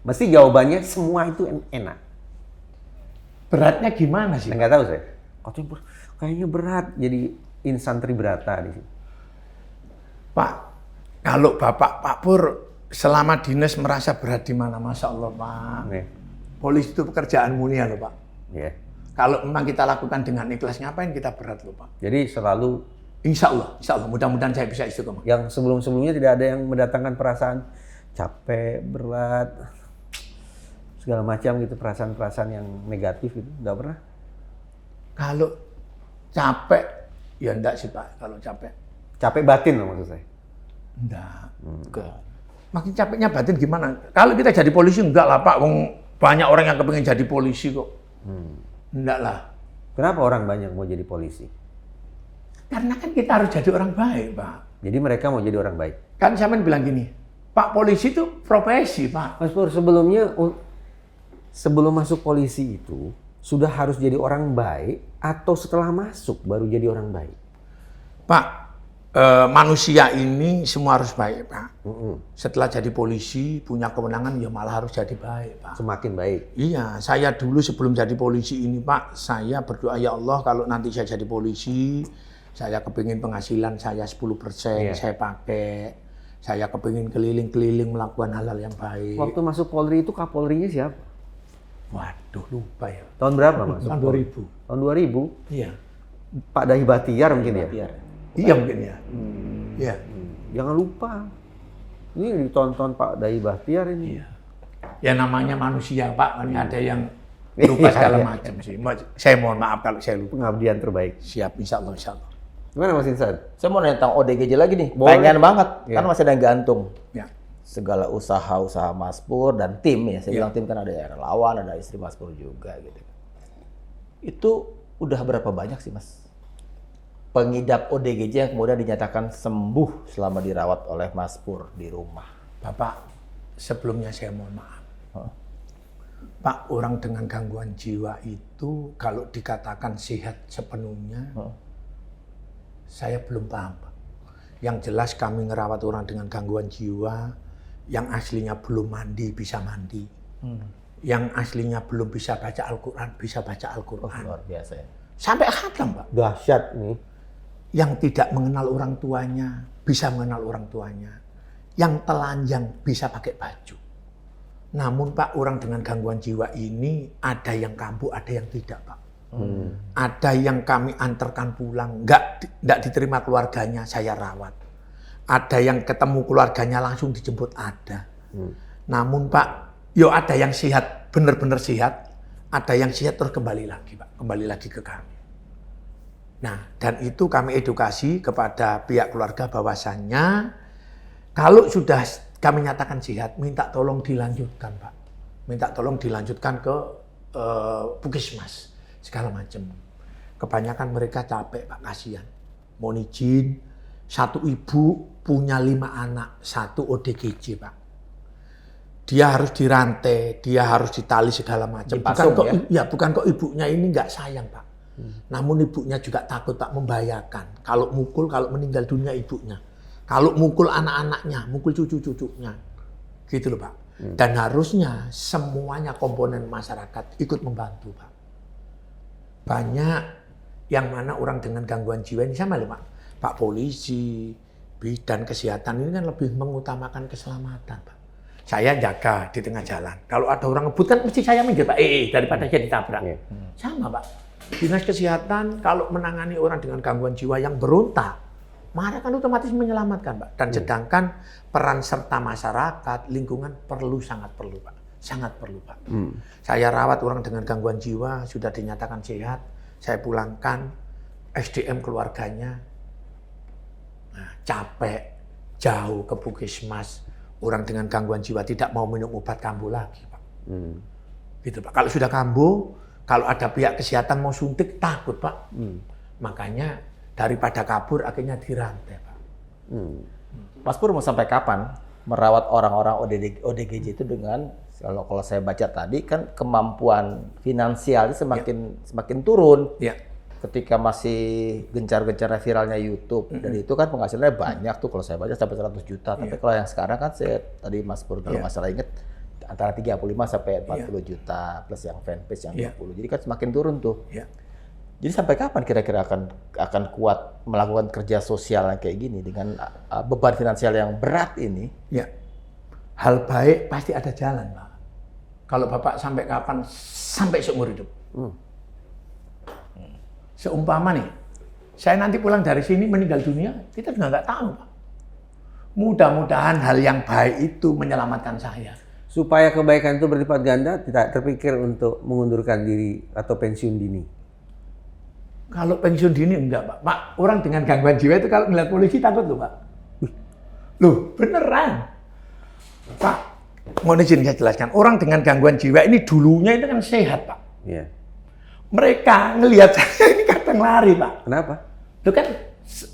Mesti jawabannya semua itu enak. Beratnya gimana sih? Nggak tahu saya. Kayaknya berat jadi insantri berata di sini. Pak, kalau Pak Pur selama dinas merasa berat di mana? Masya Allah Pak. Polisi itu pekerjaan mulia loh Pak. Kalau memang kita lakukan dengan ikhlas, ngapain kita berat loh Pak. Jadi selalu Insya Allah, mudah-mudahan saya bisa istiqomah. Yang sebelum-sebelumnya tidak ada yang mendatangkan perasaan capek, berat, segala macam gitu, perasaan-perasaan yang negatif itu, nggak pernah? Kalau capek, ya enggak sih Pak, kalau capek. Capek batin loh maksud saya? Enggak. Makin capeknya batin gimana? Kalau kita jadi polisi enggak lah Pak, banyak orang yang kepengen jadi polisi kok. Enggak lah. Kenapa orang banyak mau jadi polisi? Karena kan kita harus jadi orang baik Pak. Jadi mereka mau jadi orang baik? Kan saya bilang gini, Pak polisi itu profesi Pak. Mas Pur, sebelum masuk polisi itu, sudah harus jadi orang baik atau setelah masuk baru jadi orang baik? Pak, manusia ini semua harus baik Pak. Setelah jadi polisi, punya kewenangan ya malah harus jadi baik Pak. Semakin baik? Iya, saya dulu sebelum jadi polisi ini Pak, saya berdoa ya Allah kalau nanti saya jadi polisi, saya kepingin penghasilan saya 10% saya pakai. Saya kepingin keliling-keliling melakukan hal-hal yang baik. Waktu masuk Polri itu Kapolrinya siapa? Waduh, lupa ya. Tahun berapa Mas? Tahun 2000. Tahun 2000? Iya. Pak Dahi Batiar mungkin ya? Iya mungkin ya. Iya. Jangan lupa. Ini ditonton Pak Dahi Batiar ini. Iya. Ya namanya manusia Pak, ada yang lupa segala macam sih. Saya mohon maaf kalau saya lupa. Pengabdian terbaik. Siap, insya Allah. Gimana Mas Insan? Saya mau nanya tentang ODGJ lagi nih. Boleh. Pengen banget, kan masih ada yang gantung. Ya. Segala usaha-usaha Mas Pur dan tim ya. Saya bilang tim kan ada relawan, ada istri Mas Pur juga gitu. Itu udah berapa banyak sih Mas pengidap ODGJ yang kemudian dinyatakan sembuh selama dirawat oleh Mas Pur di rumah? Bapak, sebelumnya saya mohon maaf. Pak, orang dengan gangguan jiwa itu kalau dikatakan sehat sepenuhnya, saya belum paham Pak. Yang jelas kami ngerawat orang dengan gangguan jiwa, yang aslinya belum mandi bisa mandi. Yang aslinya belum bisa baca Al-Quran, bisa baca Al-Quran. Luar biasa ya. Sampai khatam, Pak. Dahsyat nih. Yang tidak mengenal orang tuanya, bisa mengenal orang tuanya. Yang telanjang bisa pakai baju. Namun Pak, orang dengan gangguan jiwa ini ada yang kambuh, ada yang tidak, Pak. Ada yang kami antarkan pulang, nggak diterima keluarganya, saya rawat. Ada yang ketemu keluarganya langsung dijemput, ada. Namun Pak, ada yang sehat, benar-benar sehat. Ada yang sehat terus kembali lagi, Pak. Kembali lagi ke kami. Nah, dan itu kami edukasi kepada pihak keluarga bahwasannya kalau sudah kami nyatakan sehat, minta tolong dilanjutkan, Pak. Minta tolong dilanjutkan ke Puskesmas, segala macam. Kebanyakan mereka capek, Pak, kasihan. Mohon izin, satu ibu punya 5 anak, 1 ODGJ, Pak. Dia harus dirantai, dia harus ditali segala macam. Bukan kok ibunya ini nggak sayang, Pak. Namun ibunya juga takut, Pak, membahayakan. Kalau mukul, kalau meninggal dunia ibunya. Kalau mukul anak-anaknya, mukul cucu-cucunya. Gitu loh, Pak. Dan harusnya semuanya komponen masyarakat ikut membantu, Pak. Banyak yang mana orang dengan gangguan jiwa ini sama loh, Pak. Pak polisi, bidan kesehatan ini kan lebih mengutamakan keselamatan, Pak. Saya jaga di tengah jalan. Kalau ada orang ngebut kan mesti saya minggir, Pak. Daripada saya ditabrak. Sama, Pak. Dinas kesehatan kalau menangani orang dengan gangguan jiwa yang berontak, maka kan otomatis menyelamatkan, Pak. Dan sedangkan peran serta masyarakat, lingkungan sangat perlu, Pak. Sangat perlu, Pak. Saya rawat orang dengan gangguan jiwa, sudah dinyatakan sehat. Saya pulangkan SDM keluarganya. Nah, capek, jauh ke Puskesmas. Orang dengan gangguan jiwa tidak mau minum obat kambuh lagi, Pak. Gitu, Pak. Kalau sudah kambuh, kalau ada pihak kesehatan mau suntik, takut, Pak. Makanya daripada kabur, akhirnya dirantai, Pak. Mas Pur mau sampai kapan merawat orang-orang ODGJ itu dengan, kalau saya baca tadi kan kemampuan finansialnya semakin turun. Ya. Ketika masih gencar-gencarnya viralnya YouTube, dan itu kan penghasilannya banyak tuh, kalau saya baca sampai 100 juta. Tapi kalau yang sekarang kan tadi Mas Pur kalau nggak salah inget, antara 35 sampai 40 juta plus yang fanpage yang 20. Jadi kan semakin turun tuh. Jadi sampai kapan kira-kira akan kuat melakukan kerja sosial yang kayak gini dengan beban finansial yang berat ini? Ya. Hal baik pasti ada jalan, Pak. Kalau Bapak sampai kapan? Sampai seumur hidup. Seumpama nih, saya nanti pulang dari sini meninggal dunia, kita juga nggak tahu, Pak. Mudah-mudahan hal yang baik itu menyelamatkan saya. Supaya kebaikan itu berlipat ganda, tidak terpikir untuk mengundurkan diri atau pensiun dini. Kalau pensiun dini enggak, Pak. Pak, orang dengan gangguan jiwa itu kalau ngeliat polisi takut loh, Pak. Loh, beneran. Pak, mohon izin saya jelaskan. Orang dengan gangguan jiwa ini dulunya itu kan sehat, Pak. Iya. Mereka ngelihat saya ini kadang lari, Pak. Kenapa? Itu kan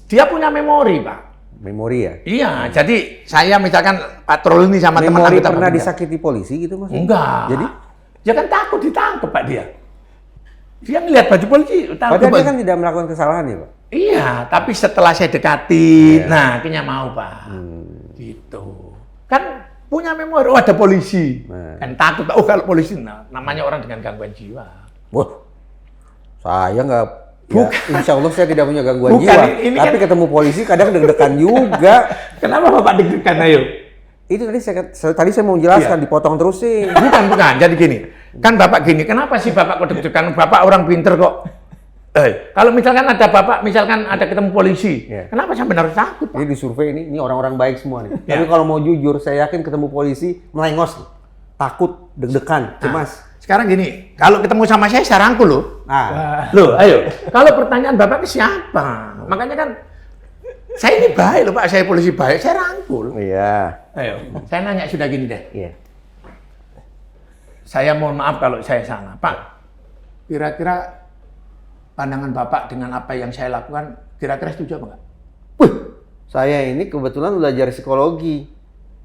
dia punya memori, Pak. Memori ya? Iya, jadi saya misalkan patrol ini sama teman Memori anggota pernah Perlindungan. disakiti polisi gitu maksudnya? Enggak. Jadi? Dia kan takut ditangkap, Pak, dia. Dia ngelihat baju polisi, takut. Padahal dia kan tidak melakukan kesalahan ya, Pak? Iya, tapi setelah saya dekati, nah akhirnya mau, Pak. Gitu. Kan punya memori, oh ada polisi. Kan takut, oh kalau polisi, nah, namanya orang dengan gangguan jiwa. Wah, saya nggak, ya, insya Allah saya tidak punya gangguan Bukan, jiwa. ini Tapi kan- ketemu polisi kadang deg-degan juga. Kenapa Bapak deg-degan, ayo? Itu tadi saya mau menjelaskan, dipotong terus sih. Bukan. Jadi gini, kan Bapak gini, kenapa sih Bapak kok deg-degan? Bapak orang pinter kok. Kalau misalkan ada Bapak, misalkan ada ketemu polisi, kenapa sampai harus takut, Pak? Jadi di survei ini orang-orang baik semua nih. Tapi kalau mau jujur, saya yakin ketemu polisi melengos, takut, deg-degan, cemas. Sekarang gini, kalau ketemu sama saya rangkul loh. Loh, ayo. Kalau pertanyaan Bapak ke siapa? Makanya kan, saya ini baik loh Pak, saya polisi baik, saya rangkul. Iya. Ayo, saya nanya sudah gini deh. Iya. Saya mohon maaf kalau saya salah. Pak, kira-kira pandangan Bapak dengan apa yang saya lakukan, kira-kira setuju apa enggak? Saya ini kebetulan belajar psikologi.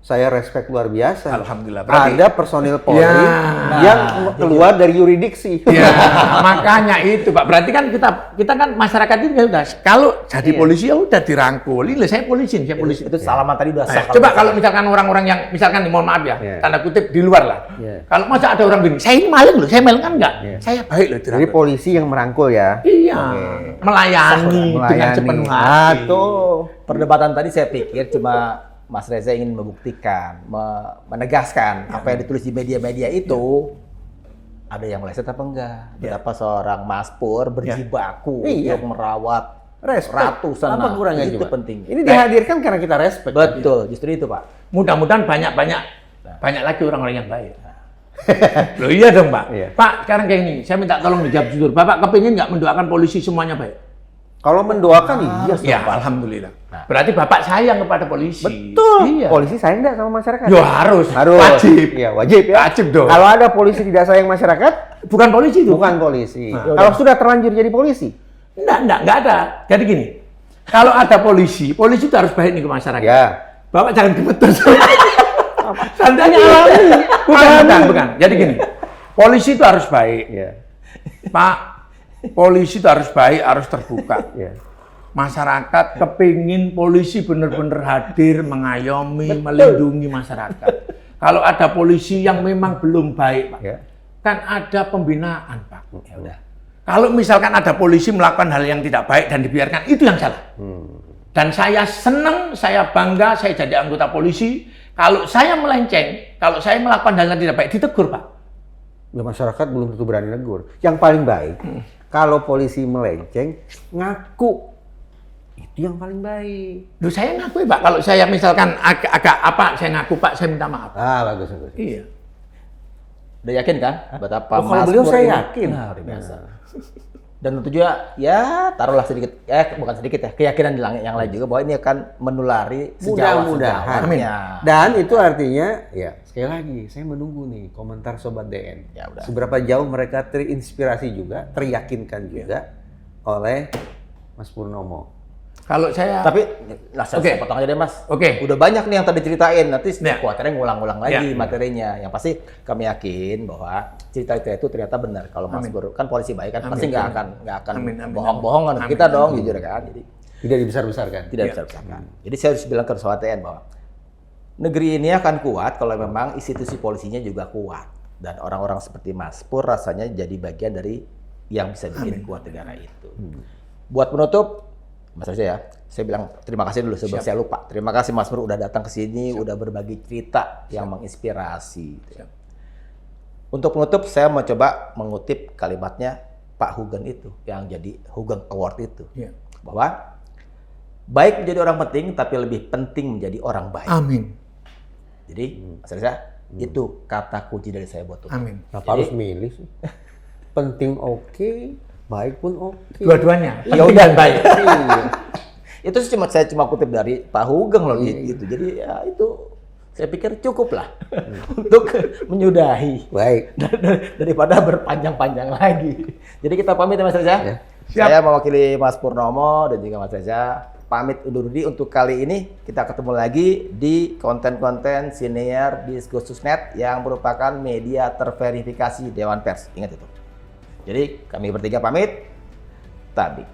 saya respect luar biasa. Alhamdulillah. Berarti- Ada personil Polri Ya. yang keluar dari yuridiksi. Ya, makanya itu Pak. Berarti kan kita kan masyarakat ini kan udah kalau jadi polisi ya udah dirangkul. Ini saya polisi, saya polisi. Itu salaman tadi udah Nah, sah. coba kalau misalkan orang-orang yang misalkan mohon maaf ya, Iya. tanda kutip di luar lah. Iya. Kalau masa ada orang gini, saya ini maling loh, saya maling kan enggak. Iya. Saya baik loh Jadi dirangkul. polisi yang merangkul ya. Iya, melayani dengan sepenuh hati. tuh. Perdebatan tadi saya pikir cuma Mas Reza ingin membuktikan, menegaskan apa yang ditulis di media-media itu ada yang meleset apa enggak. Betapa seorang Mas Pur berjibaku Iya. untuk merawat Respect. ratusan Apa anak. kurangnya Itu coba? penting. Ini dihadirkan karena kita respect. Betul, justru itu Pak. Mudah-mudahan banyak lagi orang-orang yang baik. Loh iya dong Pak. Iya. Pak, sekarang kayak ini, saya minta tolong dijawab jujur. Bapak kepingin nggak mendoakan polisi semuanya baik? Kalau mendoakan iya Ya, Pak. alhamdulillah. Berarti Bapak sayang kepada polisi. Betul. Iya. Polisi sayang nggak sama masyarakat? Ya harus. Harus. Wajib. Iya, wajib ya. Wajib dong. Kalau ada polisi tidak sayang masyarakat, Bukan polisi itu. bukan polisi. Nah. Kalau sudah terlanjur jadi polisi, Enggak ada. Jadi gini, kalau ada polisi itu harus baik nih ke masyarakat. ya. Bapak jangan gemeter. Santai alami. Bukan. Jadi gini, polisi itu harus baik. Ya. Pak, polisi itu harus baik, harus terbuka. Ya. Masyarakat kepingin polisi benar-benar hadir, mengayomi, melindungi masyarakat. Kalau ada polisi yang memang belum baik, Pak, Ya. kan ada pembinaan, Pak. Ya udah. Kalau misalkan ada polisi melakukan hal yang tidak baik dan dibiarkan, itu yang salah. Dan saya senang, saya bangga, saya jadi anggota polisi. Kalau saya melenceng, kalau saya melakukan hal yang tidak baik, ditegur, Pak. Ya, masyarakat belum tentu berani negur. Yang paling baik, kalau polisi melenceng, ngaku. Itu yang paling baik. Loh, saya ngaku, Pak. Kalau saya misalkan agak apa, saya ngaku, Pak, saya minta maaf. Ah, bagus. Iya. Udah yakin kan? Betapa Oh, kalau Mas beliau Pur saya ini- yakin. Nah, luar biasa. Dan tentu juga ya taruhlah sedikit, bukan sedikit ya, keyakinan di langit yang lain juga bahwa ini akan menulari Mudah-mudahan. sejawat-sejawatnya. Dan itu artinya, ya sekali lagi, saya menunggu nih komentar Sobat DN. Ya udah. Seberapa jauh mereka terinspirasi juga, teryakinkan juga oleh Mas Purnomo. Kalau saya Tapi lah saya Oke. potong aja deh Mas. Oke. Udah banyak nih yang tadi ceritain, nanti Ya. kuatirnya ngulang-ngulang lagi Ya. materinya. Yang pasti kami yakin bahwa cerita itu ternyata benar. Kalau Mas Amin. Pur kan polisi baik kan Amin. pasti nggak akan Amin. bohong-bohong kan Amin. kita dong jujur kan. Jadi Tidak dibesar-besarkan. tidak Ya. bisa besarkan. Jadi saya harus bilang ke Sobat TN bahwa negeri ini akan kuat kalau memang institusi polisinya juga kuat. Dan orang-orang seperti Mas Pur rasanya jadi bagian dari yang bisa bikin kuat negara itu. Buat penutup, Mas Reza ya, saya bilang terima kasih dulu sebelum saya lupa. Terima kasih Mas Pur udah datang ke sini, udah berbagi cerita yang menginspirasi. Untuk penutup, saya mau coba mengutip kalimatnya Pak Hugeng itu, yang jadi Hugeng Award itu. Ya. Bahwa baik menjadi orang penting, tapi lebih penting menjadi orang baik. Amin. Jadi, Mas Reza, itu kata kunci dari saya buat tutup. Amin. Kenapa harus milih sih? Penting oke, baik pun oke. Dua-duanya. Ya Penting udah. dan baik. Iya. Itu saya cuma kutip dari Pak Hugeng loh gitu. Jadi ya itu saya pikir cukup lah untuk menyudahi Baik. daripada berpanjang-panjang lagi. Jadi kita pamit ya Mas Reza. Ya. Siap. Saya mewakili Mas Purnomo dan juga Mas Reza pamit undur diri untuk kali ini. Kita ketemu lagi di konten-konten Siniar Diskursusnet yang merupakan media terverifikasi Dewan Pers. Ingat itu. Jadi kami bertiga pamit. Tabik.